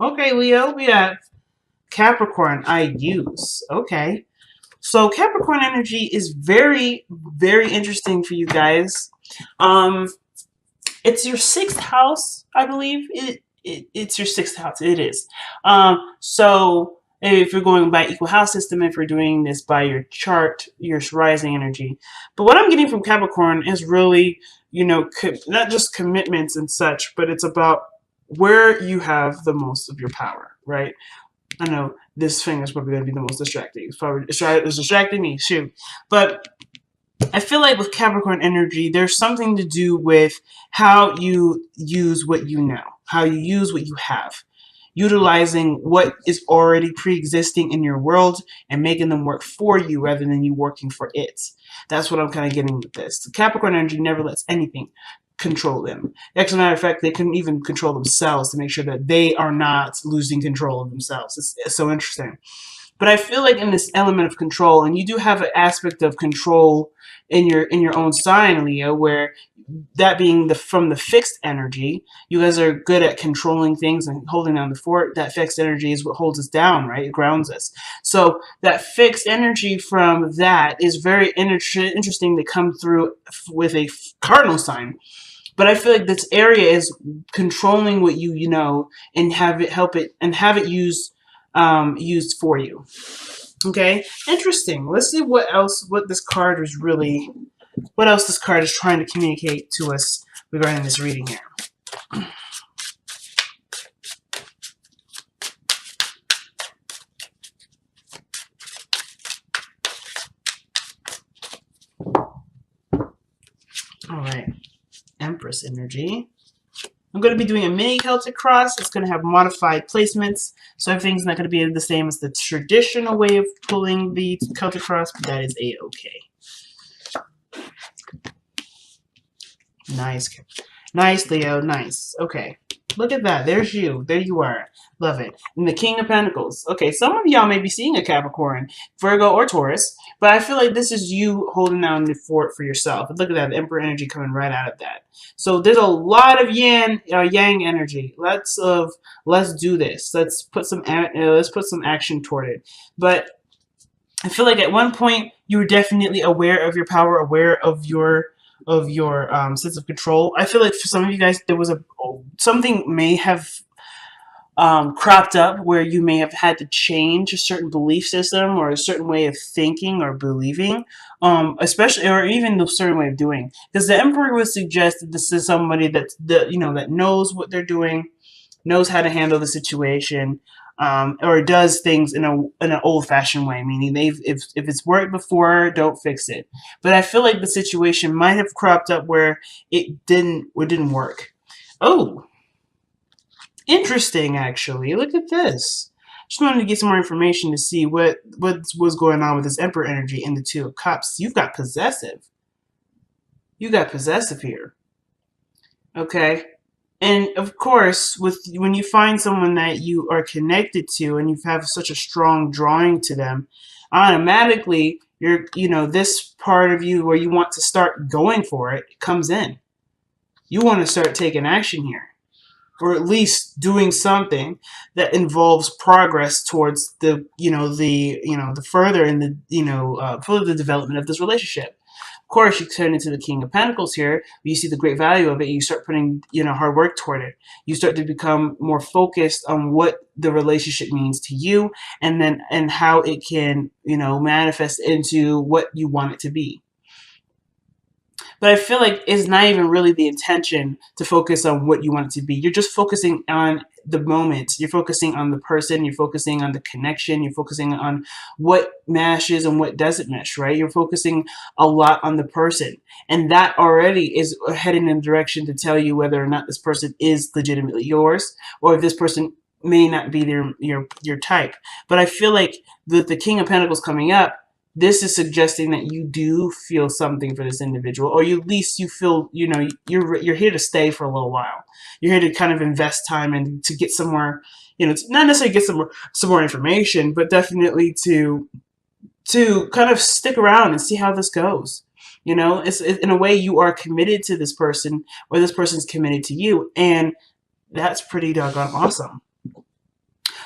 Okay, Leo, we have Capricorn, I use. Okay. So Capricorn energy is very, very interesting for you guys. Um, it's your sixth house, I believe. It's your sixth house. It is. So if you're going by equal house system, if you're doing this by your chart, your rising energy. But what I'm getting from Capricorn is really, not just commitments and such, but it's about where you have the most of your power, right? I know this thing is probably going to be the most distracting. It's distracting me, shoot. But I feel like with Capricorn energy, there's something to do with how you use what you know, how you use what you have, utilizing what is already pre-existing in your world and making them work for you rather than you working for it. That's what I'm kind of getting with this. The Capricorn energy never lets anything control them. As a matter of fact, they can even control themselves to make sure that they are not losing control of themselves. It's so interesting. But I feel like in this element of control, and you do have an aspect of control in your own sign, Leo, where that being from the fixed energy, you guys are good at controlling things and holding down the fort. That fixed energy is what holds us down, right? It grounds us. So that fixed energy from that is very interesting to come through with a cardinal sign. But I feel like this area is controlling what you know and have it used for you. Okay, interesting. Let's see what this card is really, what else this card is trying to communicate to us regarding this reading here. All right, Empress energy. I'm going to be doing a mini Celtic cross. It's going to have modified placements, so everything's not going to be the same as the traditional way of pulling the Celtic cross, but that is a-okay. Nice. Nice, Leo. Nice. Okay. Look at that. There's you. There you are. Love it. And the King of Pentacles. Okay, some of y'all may be seeing a Capricorn, Virgo, or Taurus, but I feel like this is you holding down the fort for yourself. And look at that. The Emperor energy coming right out of that. So there's a lot of yang energy. Let's do this. Let's put some action toward it. But I feel like at one point you were definitely aware of your power, aware of your sense of control. I feel like for some of you guys, there was something may have cropped up where you may have had to change a certain belief system or a certain way of thinking or believing, especially or even a certain way of doing. Because the Emperor would suggest that this is somebody that knows what they're doing, knows how to handle the situation, or does things in an old-fashioned way, meaning if it's worked before, don't fix it. But I feel like the situation might have cropped up where it didn't work. Oh, interesting, actually. Look at this. Just wanted to get some more information to see what was going on with this Emperor energy in the Two of Cups. You've got possessive. You got possessive here. Okay. And of course, when you find someone that you are connected to and you have such a strong drawing to them, automatically this part of you where you want to start going for it comes in. You want to start taking action here, or at least doing something that involves progress towards the further in the further development of this relationship. Of course, you turn into the King of Pentacles here. You see the great value of it. You start putting hard work toward it. You start to become more focused on what the relationship means to you, and how it can manifest into what you want it to be. But I feel like it's not even really the intention to focus on what you want it to be. You're just focusing on the moment. You're focusing on the person. You're focusing on the connection. You're focusing on what meshes and what doesn't mesh, right? You're focusing a lot on the person. And that already is heading in a direction to tell you whether or not this person is legitimately yours, or if this person may not be your type. But I feel like with the King of Pentacles coming up, this is suggesting that you do feel something for this individual, or at least you feel, you're here to stay for a little while. You're here to kind of invest time and to get somewhere, not necessarily get some more information, but definitely to kind of stick around and see how this goes. It's in a way you are committed to this person, or this person's committed to you, and that's pretty doggone awesome.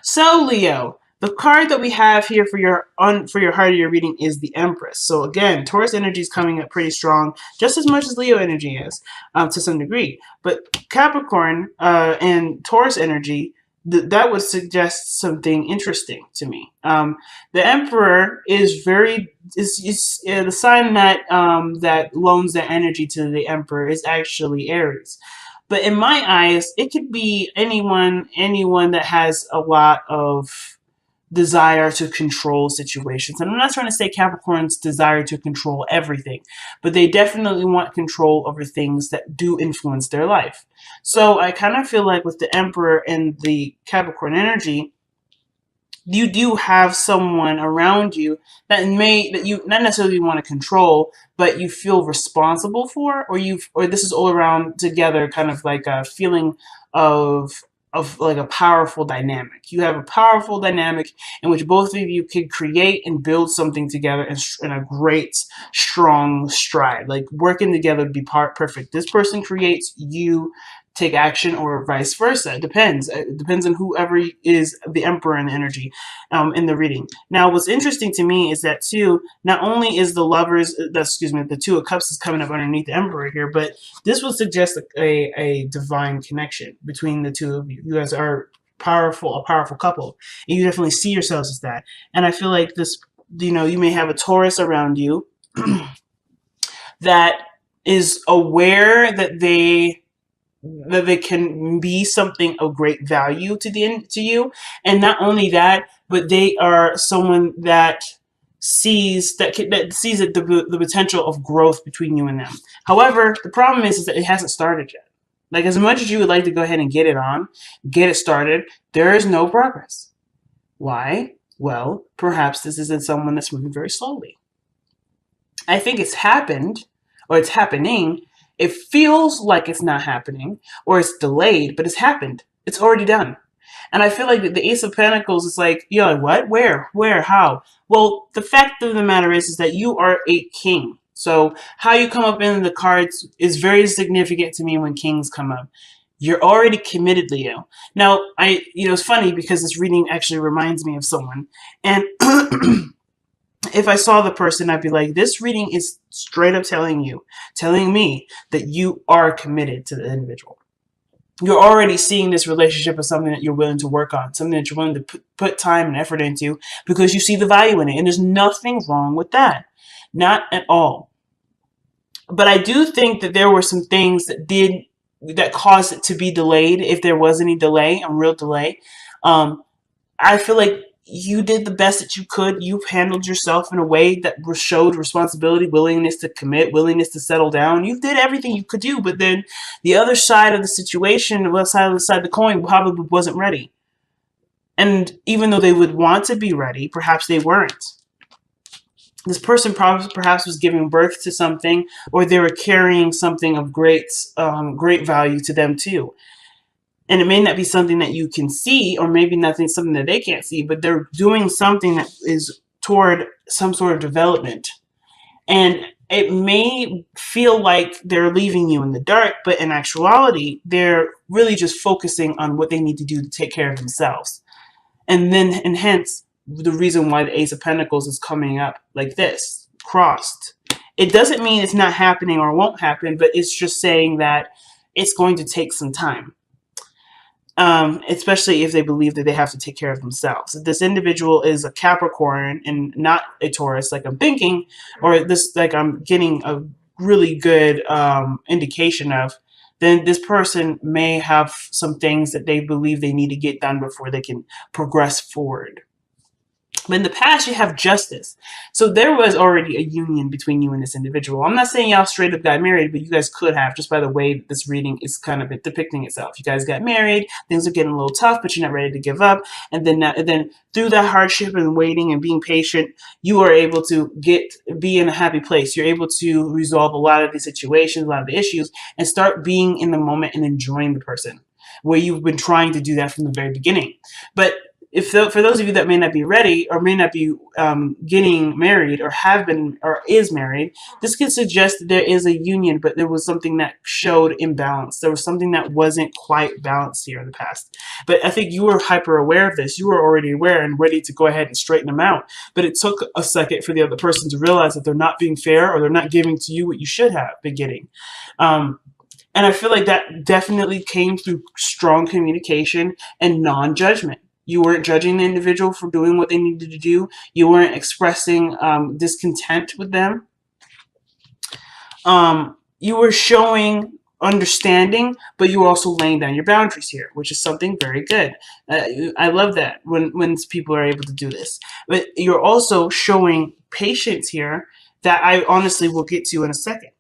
So, Leo, the card that we have here for your heart of your reading is the Empress. So again, Taurus energy is coming up pretty strong, just as much as Leo energy is, to some degree. But Capricorn and Taurus energy, that would suggest something interesting to me. The Emperor is the sign that that loans that energy to the Emperor is actually Aries. But in my eyes, it could be anyone that has a lot of desire to control situations. And I'm not trying to say Capricorn's desire to control everything, but they definitely want control over things that do influence their life. So I kind of feel like with the Emperor and the Capricorn energy, you do have someone around you that you not necessarily want to control, but you feel responsible for, or this is all around together, kind of like a feeling of like a powerful dynamic. You have a powerful dynamic in which both of you could create and build something together in a great, strong stride. Like working together would be perfect. This person creates, you take action, or vice versa. It depends. It depends on whoever is the Emperor in the energy in the reading. Now, what's interesting to me is that too, not only is the lovers, the Two of Cups is coming up underneath the Emperor here, but this would suggest a divine connection between the two of you. You guys are a powerful couple, and you definitely see yourselves as that. And I feel like this, you may have a Taurus around you that is aware that they can be something of great value to you, and not only that, but they are someone that sees the potential of growth between you and them. However, the problem is that it hasn't started yet. Like, as much as you would like to go ahead and get it started, there is no progress. Why? Well, perhaps this isn't someone that's moving very slowly. I think it's happened, or it's happening. It feels like it's not happening, or it's delayed, but it's happened. It's already done. And I feel like the Ace of Pentacles is like, like, what? Where? How? Well, the fact of the matter is that you are a king. So how you come up in the cards is very significant to me when kings come up. You're already committed, Leo. Now, it's funny because this reading actually reminds me of someone. And if I saw the person, I'd be like, this reading is straight up telling me that you are committed to the individual. You're already seeing this relationship as something that you're willing to work on, something that you're willing to put time and effort into because you see the value in it. And there's nothing wrong with that. Not at all. But I do think that there were some things that caused it to be delayed, if there was any delay, a real delay. I feel like you did the best that you could. You handled yourself in a way that showed responsibility, willingness to commit, willingness to settle down. You did everything you could do, but then the other side of the situation, the left side of the coin, probably wasn't ready. And even though they would want to be ready, perhaps they weren't. This person perhaps was giving birth to something, or they were carrying something of great value to them too. And it may not be something that you can see, or maybe something that they can't see, but they're doing something that is toward some sort of development. And it may feel like they're leaving you in the dark, but in actuality, they're really just focusing on what they need to do to take care of themselves. And hence, the reason why the Ace of Pentacles is coming up like this, crossed. It doesn't mean it's not happening or won't happen, but it's just saying that it's going to take some time. Especially if they believe that they have to take care of themselves. If this individual is a Capricorn and not a Taurus, like I'm thinking, or this, like I'm getting a really good indication of, then this person may have some things that they believe they need to get done before they can progress forward. But in the past, you have justice. So there was already a union between you and this individual. I'm not saying y'all straight up got married, but you guys could have, just by the way that this reading is kind of depicting itself. You guys got married, things are getting a little tough, but you're not ready to give up. And then through that hardship and waiting and being patient, you are able to be in a happy place. You're able to resolve a lot of these situations, a lot of the issues, and start being in the moment and enjoying the person, where you've been trying to do that from the very beginning. But for those of you that may not be ready or may not be getting married or have been or is married, this could suggest that there is a union, but there was something that showed imbalance. There was something that wasn't quite balanced here in the past. But I think you were hyper aware of this. You were already aware and ready to go ahead and straighten them out. But it took a second for the other person to realize that they're not being fair or they're not giving to you what you should have been getting. And I feel like that definitely came through strong communication and non-judgment. You weren't judging the individual for doing what they needed to do. You weren't expressing discontent with them. You were showing understanding, but you were also laying down your boundaries here, which is something very good. I love that when people are able to do this. But you're also showing patience here that I honestly will get to in a second.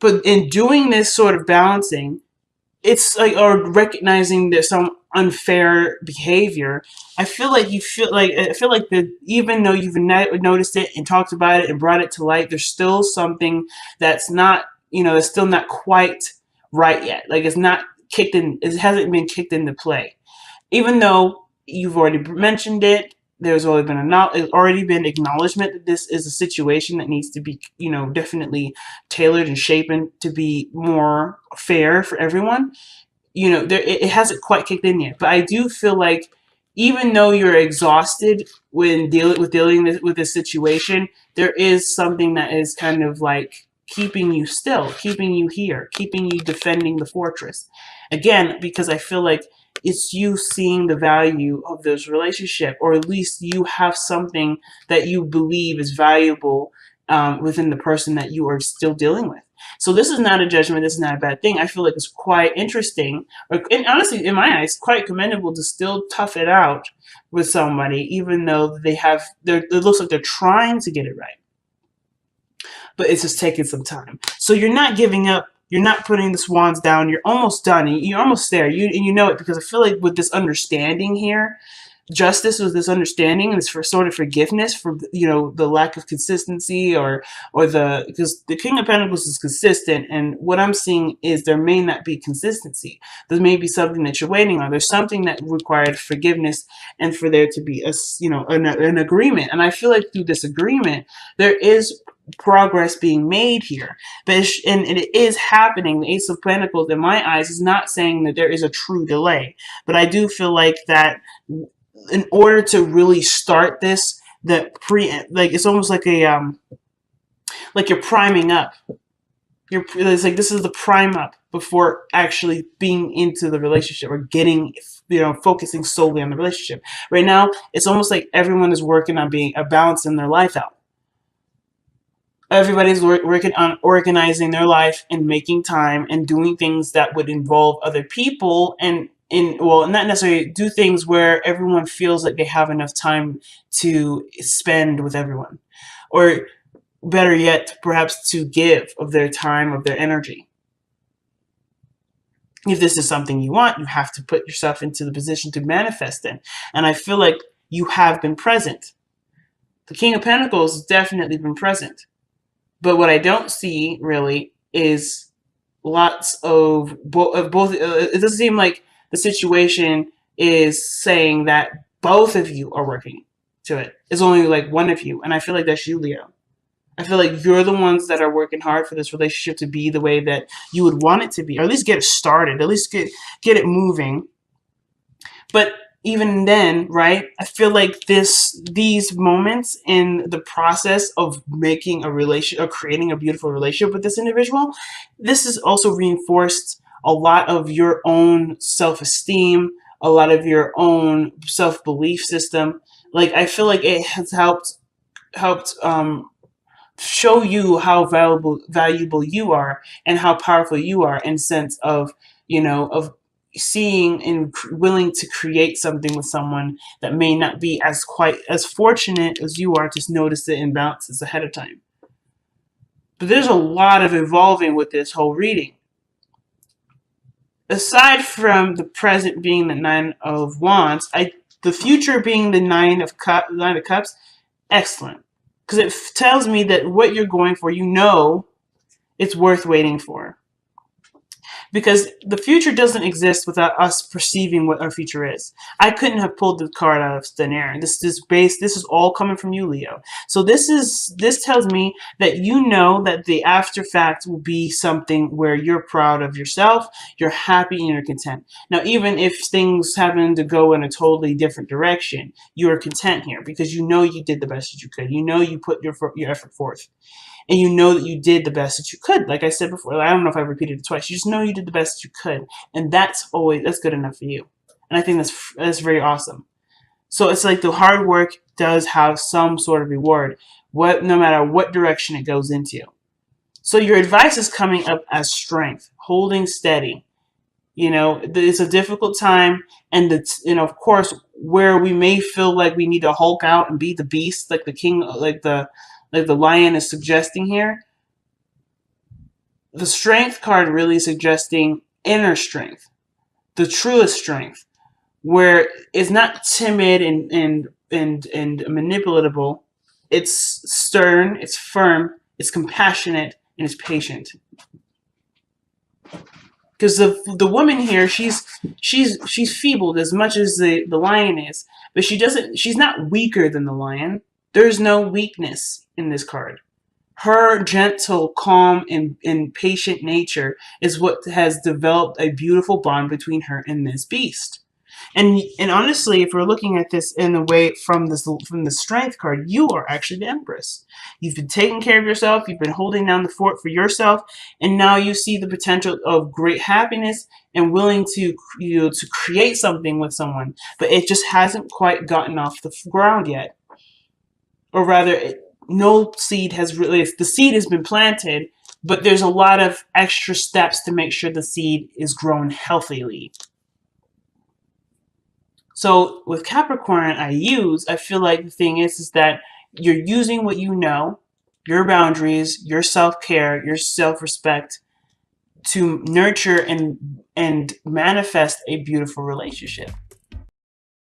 But in doing this sort of balancing, it's like, or recognizing there's some unfair behavior. I feel like that even though you've noticed it and talked about it and brought it to light, there's still something that's not, it's still not quite right yet. Like it's not kicked in, it hasn't been kicked into play. Even though you've already mentioned it, there's already been acknowledgement that this is a situation that needs to be, definitely tailored and shapen to be more fair for everyone. It hasn't quite kicked in yet, but I do feel like even though you're exhausted when dealing with this situation, there is something that is kind of like keeping you still, keeping you here, keeping you defending the fortress. Again, because I feel like it's you seeing the value of this relationship, or at least you have something that you believe is valuable within the person that you are still dealing with. So this is not a judgment. This is not a bad thing. I feel like it's quite interesting, and honestly, in my eyes, quite commendable to still tough it out with somebody, even though it looks like they're trying to get it right, but it's just taking some time. So you're not giving up. You're not putting the swans down. You're almost done. You're almost there. And you know it because I feel like with this understanding here, justice was this understanding and this for sort of forgiveness for the lack of consistency because the King of Pentacles is consistent, and what I'm seeing is there may not be consistency. There may be something that you're waiting on. There's something that required forgiveness and for there to be an agreement. And I feel like through this agreement there is progress being made here, but it is happening. The Ace of Pentacles, in my eyes, is not saying that there is a true delay, but I do feel like that in order to really start this, it's almost like like you're priming up. It's like this is the prime up before actually being into the relationship or getting, focusing solely on the relationship. Right now, it's almost like everyone is working on balancing their life out. Everybody's working on organizing their life and making time and doing things that would involve other people and not necessarily do things where everyone feels like they have enough time to spend with everyone, or better yet, perhaps to give of their time, of their energy. If this is something you want, you have to put yourself into the position to manifest it. And I feel like you have been present. The King of Pentacles has definitely been present. But what I don't see really is lots of both. It doesn't seem like the situation is saying that both of you are working to it. It's only like one of you. And I feel like that's you, Leo. I feel like you're the ones that are working hard for this relationship to be the way that you would want it to be, or at least get it started, at least get it moving. But even then, right, I feel like these moments in the process of making a relation or creating a beautiful relationship with this individual, this has also reinforced a lot of your own self-esteem, a lot of your own self-belief system. Like I feel like it has helped show you how valuable you are and how powerful you are in sense of of seeing and willing to create something with someone that may not be quite as fortunate as you are to notice the imbalances ahead of time. But there's a lot of evolving with this whole reading. Aside from the present being the Nine of Wands, the future being the Nine of Cups, excellent. Because it tells me that what you're going for, it's worth waiting for. because the future doesn't exist without us perceiving what our future is. I couldn't have pulled the card out of thin air. This is all coming from you, Leo. So this tells me that you know that the after fact will be something where you're proud of yourself, you're happy, and you're content. Now, even if things happen to go in a totally different direction, you are content here because you know you did the best that you could. You know you put your effort forth, and you know that you did the best that you could. Like I said before, I don't know if I repeated it twice. You just know you did the best that you could, and that's good enough for you. And I think that's very awesome. So it's like the hard work does have some sort of reward, no matter what direction it goes into. So your advice is coming up as strength, holding steady. You know, it's a difficult time, and of course, where we may feel like we need to Hulk out and be the beast, like the king, like the lion is suggesting here. The strength card really suggesting inner strength, the truest strength, where it's not timid and manipulatable. It's stern, it's firm, it's compassionate, and it's patient. Because the woman here, she's feebled as much as the lion is, but she's not weaker than the lion. There's no weakness in this card. Her gentle, calm, and patient nature is what has developed a beautiful bond between her and this beast. And honestly, if we're looking at this in a way from the strength card, you are actually the Empress. You've been taking care of yourself. You've been holding down the fort for yourself, and now you see the potential of great happiness and willing to to create something with someone, but it just hasn't quite gotten off the ground yet, or rather, no seed has really. The seed has been planted, but there's a lot of extra steps to make sure the seed is grown healthily. So with Capricorn, I feel like the thing is that you're using what you know, your boundaries, your self-care, your self-respect to nurture and manifest a beautiful relationship.